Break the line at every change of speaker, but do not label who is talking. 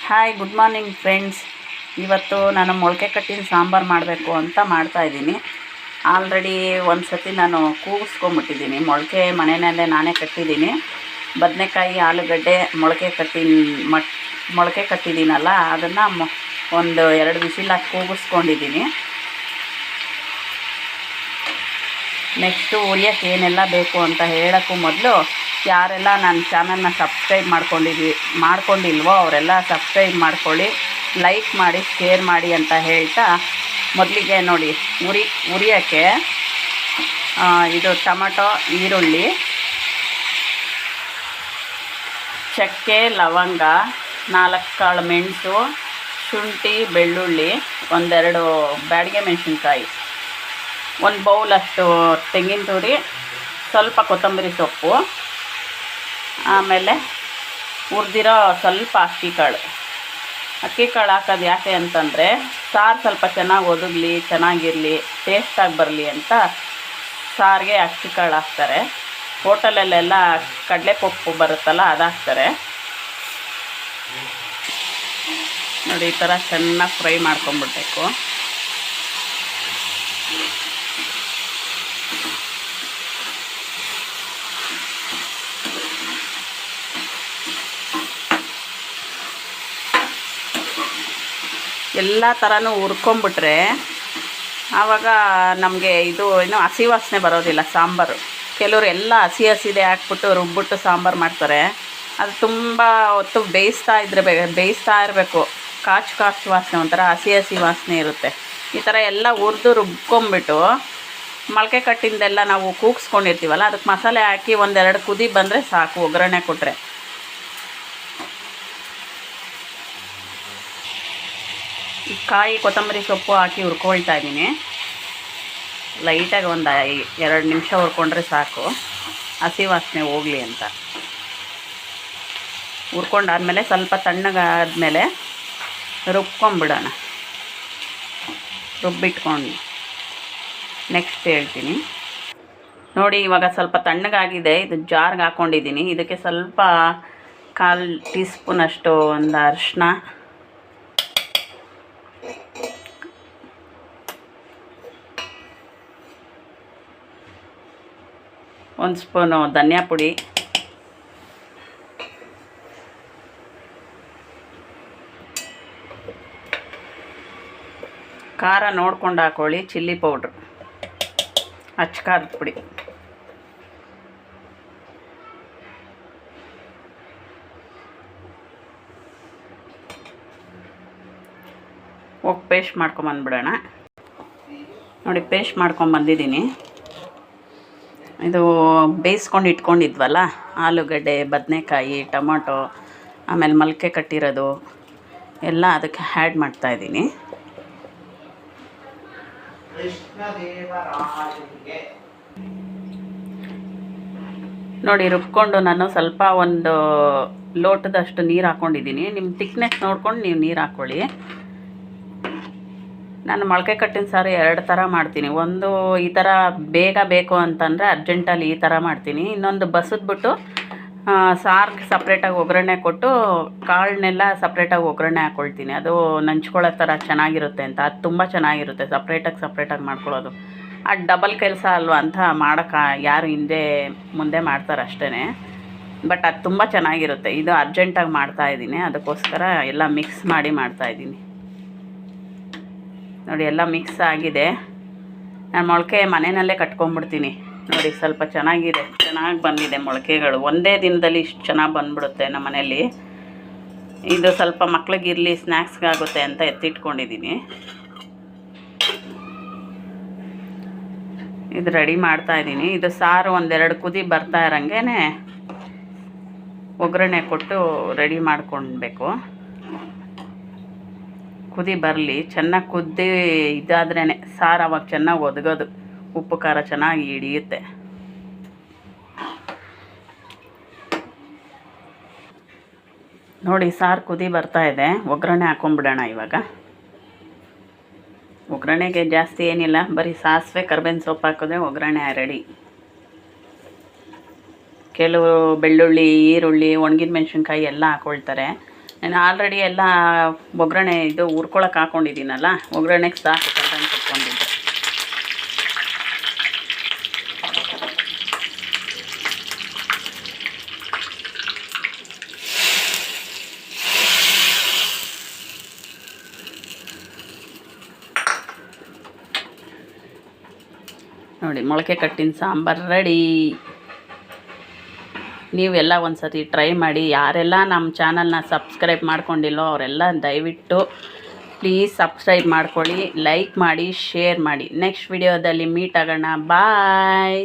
Hi, good morning friends. ಇವತ್ತು ನಾನು ಮೊಳಕೆ ಕಟ್ಟಿನ ಸಾಂಬಾರು ಮಾಡಬೇಕು ಅಂತ ಮಾಡ್ತಾಯಿದ್ದೀನಿ. ಆಲ್ರೆಡಿ ಒಂದು ಸತಿ ನಾನು ಕೂಗಿಸ್ಕೊಂಬಿಟ್ಟಿದ್ದೀನಿ. ಮೊಳಕೆ ಮನೆಯಲ್ಲೇ ನಾನೇ ಕಟ್ಟಿದ್ದೀನಿ. ಬದನೆಕಾಯಿ, ಆಲೂಗಡ್ಡೆ ಮೊಳಕೆ ಕಟ್ಟಿದ್ದೀನಲ್ಲ, ಅದನ್ನು ಒಂದು 2 ವಿಸಿಲ್ ಹಾಕಿ ಕೂಗಿಸ್ಕೊಂಡಿದ್ದೀನಿ. ನೆಕ್ಸ್ಟು ಉರಿಯೋಕ್ಕೆ ಏನೆಲ್ಲ ಬೇಕು ಅಂತ ಹೇಳೋಕ್ಕೂ ಮೊದಲು ಯಾರೆಲ್ಲ ನನ್ನ ಚಾನಲ್ನ ಸಬ್ಸ್ಕ್ರೈಬ್ ಮಾಡ್ಕೊಂಡಿಲ್ವೋ ಅವರೆಲ್ಲ ಸಬ್ಸ್ಕ್ರೈಬ್ ಮಾಡ್ಕೊಳ್ಳಿ, ಲೈಕ್ ಮಾಡಿ, ಶೇರ್ ಮಾಡಿ ಅಂತ ಹೇಳ್ತಾ, ಮೊದಲಿಗೆ ನೋಡಿ ಉರಿಯೋಕ್ಕೆ ಇದು ಟೊಮಟೊ, ಈರುಳ್ಳಿ, ಚಕ್ಕೆ, ಲವಂಗ, 4 ಕಾಳು ಮೆಣಸು, ಶುಂಠಿ, ಬೆಳ್ಳುಳ್ಳಿ, 1-2 ಬ್ಯಾಡಗೆ ಮೆಣಸಿನ್ಕಾಯಿ, 1 ಬೌಲಷ್ಟು ತೆಂಗಿನ ತುರಿ, ಸ್ವಲ್ಪ ಕೊತ್ತಂಬರಿ ಸೊಪ್ಪು, ಆಮೇಲೆ ಹುರಿದಿರೋ ಸ್ವಲ್ಪ ಅಕ್ಕಿ ಕಾಳು ಹಾಕೋದು ಯಾಕೆ ಅಂತಂದರೆ ಸಾರು ಸ್ವಲ್ಪ ಚೆನ್ನಾಗಿ ಒದಗಲಿ, ಚೆನ್ನಾಗಿರಲಿ, ಟೇಸ್ಟಾಗಿ ಬರಲಿ ಅಂತ ಸಾರಿಗೆ ಅಕ್ಕಿ ಕಾಳು ಹಾಕ್ತಾರೆ. ಹೋಟೆಲಲ್ಲೆಲ್ಲ ಕಡಲೆಪಪ್ಪು ಬರುತ್ತಲ್ಲ, ಅದು ಹಾಕ್ತಾರೆ. ನೋಡಿ, ಈ ಥರ ಚೆನ್ನಾಗಿ ಫ್ರೈ ಮಾಡ್ಕೊಂಬಿಡ್ಬೇಕು. ಎಲ್ಲ ಥರನೂ ಹುರ್ಕೊಂಬಿಟ್ರೆ ಆವಾಗ ನಮಗೆ ಇದು ಏನು ಹಸಿ ವಾಸನೆ ಬರೋದಿಲ್ಲ ಸಾಂಬಾರು. ಕೆಲವರು ಎಲ್ಲ ಹಸಿದೇ ಹಾಕ್ಬಿಟ್ಟು ರುಬ್ಬಿಟ್ಟು ಸಾಂಬಾರು ಮಾಡ್ತಾರೆ. ಅದು ತುಂಬ ಹೊತ್ತು ಬೇಯಿಸ್ತಾ ಇರಬೇಕು. ಕಾಚು ವಾಸನೆ, ಒಂಥರ ಹಸಿ ವಾಸನೆ ಇರುತ್ತೆ. ಈ ಥರ ಎಲ್ಲ ಹುರಿದು ರುಬ್ಕೊಂಬಿಟ್ಟು ಮೊಳಕೆ ಕಟ್ಟಿಂದೆಲ್ಲ ನಾವು ಕೂಗಿಸ್ಕೊಂಡಿರ್ತೀವಲ್ಲ, ಅದಕ್ಕೆ ಮಸಾಲೆ ಹಾಕಿ 1-2 ಕುದಿ ಬಂದರೆ ಸಾಕು. ಒಗ್ಗರಣೆ ಕೊಟ್ಟರೆ ಕಾಯಿ, ಕೊತ್ತಂಬರಿ ಸೊಪ್ಪು ಹಾಕಿ ಹುರ್ಕೊಳ್ತಾ ಇದ್ದೀನಿ. ಲೈಟಾಗಿ ಒಂದು 2 ನಿಮಿಷ ಹುರ್ಕೊಂಡ್ರೆ ಸಾಕು, ಹಸಿ ವಾಸನೆ ಹೋಗಲಿ ಅಂತ. ಹುರ್ಕೊಂಡಾದ್ಮೇಲೆ ಸ್ವಲ್ಪ ತಣ್ಣಗಾದ್ಮೇಲೆ ರುಬ್ಕೊಂಬಿಡೋಣ. ರುಬ್ಬಿಟ್ಕೊಂಡು ನೆಕ್ಸ್ಟ್ ಹೇಳ್ತೀನಿ. ನೋಡಿ, ಇವಾಗ ಸ್ವಲ್ಪ ತಣ್ಣಗಾಗಿದೆ. ಇದು ಜಾರ್ಗೆ ಹಾಕ್ಕೊಂಡಿದ್ದೀನಿ. ಇದಕ್ಕೆ ಸ್ವಲ್ಪ 1/4 ಟೀ ಸ್ಪೂನಷ್ಟು ಒಂದು ಅರಿಶಿನ, 1 ಸ್ಪೂನು ಧನಿಯಾ ಪುಡಿ, ಖಾರ ನೋಡ್ಕೊಂಡು ಹಾಕೊಳ್ಳಿ, ಚಿಲ್ಲಿ ಪೌಡ್ರ್, ಅಚ್ಚ ಖಾರದ ಪುಡಿ, ಹೋಗಿ ಪೇಸ್ಟ್ ಮಾಡ್ಕೊಂಬಂದ್ಬಿಡೋಣ. ನೋಡಿ, ಪೇಸ್ಟ್ ಮಾಡ್ಕೊಂಬಂದಿದ್ದೀನಿ. ಇದು ಬೇಯಿಸ್ಕೊಂಡು ಇಟ್ಕೊಂಡಿದ್ವಲ್ಲ, ಆಲೂಗಡ್ಡೆ, ಬದನೆಕಾಯಿ, ಟೊಮೊಟೊ, ಆಮೇಲೆ ಮೊಳಕೆ ಕಟ್ಟಿರೋದು ಎಲ್ಲ ಅದಕ್ಕೆ ಆ್ಯಡ್ ಮಾಡ್ತಾಯಿದ್ದೀನಿ. ನೋಡಿ, ರುಬ್ಕೊಂಡು ನಾನು ಸ್ವಲ್ಪ ಒಂದು ಲೋಟದಷ್ಟು ನೀರು ಹಾಕ್ಕೊಂಡಿದ್ದೀನಿ. ನಿಮ್ಮ ತಿಕ್ನೆಸ್ ನೋಡ್ಕೊಂಡು ನೀವು ನೀರು ಹಾಕ್ಕೊಳ್ಳಿ. ನಾನು ಮೊಳಕೆ ಕಟ್ಟಿನ ಸಾರು 2 ಥರ ಮಾಡ್ತೀನಿ. ಒಂದು ಈ ಥರ ಬೇಗ ಬೇಕು ಅಂತಂದರೆ ಅರ್ಜೆಂಟಲ್ಲಿ ಈ ಥರ ಮಾಡ್ತೀನಿ. ಇನ್ನೊಂದು ಬಸಿದ್ಬಿಟ್ಟು ಸಾರಿಗೆ ಸಪ್ರೇಟಾಗಿ ಒಗ್ಗರಣೆ ಕೊಟ್ಟು ಕಾಳನ್ನೆಲ್ಲ ಸಪ್ರೇಟಾಗಿ ಒಗ್ಗರಣೆ ಹಾಕ್ಕೊಳ್ತೀನಿ. ಅದು ನಂಚ್ಕೊಳ್ಳೋ ಥರ ಚೆನ್ನಾಗಿರುತ್ತೆ ಅಂತ. ಅದು ತುಂಬ ಚೆನ್ನಾಗಿರುತ್ತೆ ಸಪ್ರೇಟಾಗಿ ಮಾಡ್ಕೊಳ್ಳೋದು. ಅದು ಡಬಲ್ ಕೆಲಸ ಅಲ್ವಾ ಅಂತ ಮಾಡೋಕ್ಕೆ ಯಾರು ಹಿಂದೆ ಮುಂದೆ ಮಾಡ್ತಾರೆ ಅಷ್ಟೇ. ಬಟ್ ಅದು ತುಂಬ ಚೆನ್ನಾಗಿರುತ್ತೆ. ಇದು ಅರ್ಜೆಂಟಾಗಿ ಮಾಡ್ತಾಯಿದ್ದೀನಿ, ಅದಕ್ಕೋಸ್ಕರ ಎಲ್ಲ ಮಿಕ್ಸ್ ಮಾಡಿ ಮಾಡ್ತಾಯಿದ್ದೀನಿ. ನೋಡಿ, ಎಲ್ಲ ಮಿಕ್ಸ್ ಆಗಿದೆ. ನಾನು ಮೊಳಕೆ ಮನೆಯಲ್ಲೇ ಕಟ್ಕೊಂಡ್ಬಿಡ್ತೀನಿ. ನೋಡಿ, ಸ್ವಲ್ಪ ಚೆನ್ನಾಗಿ ಬಂದಿದೆ ಮೊಳಕೆಗಳು. ಒಂದೇ ದಿನದಲ್ಲಿ ಇಷ್ಟು ಚೆನ್ನಾಗಿ ಬಂದ್ಬಿಡುತ್ತೆ ನಮ್ಮ ಮನೆಯಲ್ಲಿ. ಇದು ಸ್ವಲ್ಪ ಮಕ್ಳಿಗಿರಲಿ, ಸ್ನ್ಯಾಕ್ಸ್ಗಾಗುತ್ತೆ ಅಂತ ಎತ್ತಿಟ್ಕೊಂಡಿದ್ದೀನಿ. ಇದು ರೆಡಿ ಮಾಡ್ತಾಯಿದ್ದೀನಿ. ಇದು ಸಾರು 1-2 ಕುದಿ ಬರ್ತಾ ಇರೋಂಗೆ ಒಗ್ಗರಣೆ ಕೊಟ್ಟು ರೆಡಿ ಮಾಡ್ಕೊಳ್ಬೇಕು. ಕುದಿ ಬರಲಿ, ಚೆನ್ನಾಗಿ ಕುದ್ದಿ ಇದಾದ್ರೇ ಸಾರು ಅವಾಗ ಚೆನ್ನಾಗಿ ಒದಗೋದು. ಉಪ್ಪು ಖಾರ ಚೆನ್ನಾಗಿ ಹಿಡಿಯುತ್ತೆ. ನೋಡಿ, ಸಾರು ಕುದಿ ಬರ್ತಾಯಿದೆ. ಒಗ್ಗರಣೆ ಹಾಕ್ಕೊಂಬಿಡೋಣ ಇವಾಗ. ಒಗ್ಗರಣೆಗೆ ಜಾಸ್ತಿ ಏನಿಲ್ಲ, ಬರೀ ಸಾಸಿವೆ, ಕರ್ಬೇವಿನ ಸೊಪ್ಪು ಹಾಕಿದ್ರೆ ಒಗ್ಗರಣೆ ರೆಡಿ. ಕೆಲವು ಬೆಳ್ಳುಳ್ಳಿ, ಈರುಳ್ಳಿ, ಒಣಗಿದ ಮೆಣಸಿನ್ಕಾಯಿ ಎಲ್ಲ ಹಾಕ್ಕೊಳ್ತಾರೆ. ನಾನು ಆಲ್ರೆಡಿ ಎಲ್ಲ ಒಗ್ಗರಣೆ ಇದು ಹುರ್ಕೊಳಕ್ಕೆ ಹಾಕ್ಕೊಂಡಿದ್ದೀನಲ್ಲ, ಒಗ್ಗರಣೆಗೆ ಸಾಕು ಕರ್ದಂಗೆ ಕೊಟ್ಕೊಂಡಿದ್ದೆ. ನೋಡಿ, ಮೊಳಕೆ ಕಟ್ಟಿನ ಸಾಂಬಾರು ರೆಡಿ. ನೀವೆಲ್ಲ ಒಂದು ಸತಿ ಟ್ರೈ ಮಾಡಿ. ಯಾರೆಲ್ಲ ನಮ್ಮ ಚಾನಲ್ನ ಸಬ್ಸ್ಕ್ರೈಬ್ ಮಾಡ್ಕೊಂಡಿಲ್ಲೋ ಅವರೆಲ್ಲ ದಯವಿಟ್ಟು ಪ್ಲೀಸ್ ಸಬ್ಸ್ಕ್ರೈಬ್ ಮಾಡ್ಕೊಳ್ಳಿ, ಲೈಕ್ ಮಾಡಿ, ಶೇರ್ ಮಾಡಿ. ನೆಕ್ಸ್ಟ್ ವಿಡಿಯೋದಲ್ಲಿ ಮೀಟ್ ಆಗೋಣ. ಬಾಯ್.